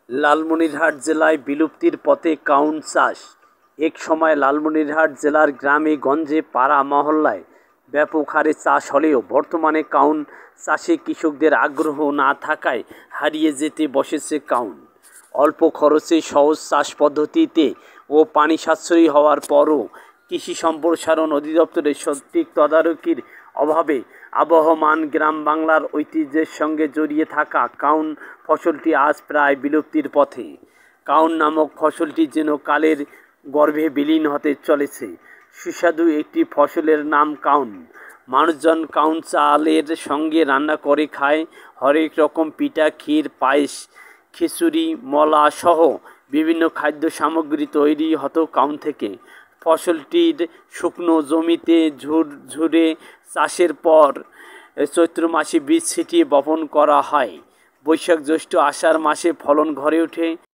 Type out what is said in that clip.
লালমনিরহাট জেলায় বিলুপ্তির পথে কাউন চাষ। এক সময় লালমনিরহাট জেলার গ্রামে গঞ্জে পাড়া মহল্লায় ব্যাপক হারে চাষ হলেও বর্তমানে কাউন চাষে কৃষকদের আগ্রহ না থাকায় হারিয়ে যেতে বসেছে কাউন। অল্প খরচে সহজ চাষ পদ্ধতিতে ও পানি সাশ্রয়ী হওয়ার পরও কৃষি সম্প্রসারণ অধিদপ্তরের সঠিক তদারকির অভাবে আবহমান গ্রাম বাংলার ঐতিহ্যের সঙ্গে জড়িয়ে থাকা কাউন ফসলটি আজ প্রায় বিলুপ্তির পথে। কাউন নামক ফসলটি যেন কালের গর্ভে বিলীন হতে চলেছে। সুস্বাদু একটি ফসলের নাম কাউন। মানুষজন কাউন চালের সঙ্গে রান্না করে খায়। হরেক রকম পিঠা, ক্ষীর, পায়েস, খিচুড়ি, মলা সহ বিভিন্ন খাদ্য সামগ্রী তৈরি হতো কাউন থেকে। ফসলটির শুকনো জমিতে ঝুরে চাষের পর চৈত্র মাসে বীজ ছিটিয়ে বপন করা হয়। বৈশাখ, জ্যৈষ্ঠ, আষাঢ় মাসে ফলন ঘরে ওঠে।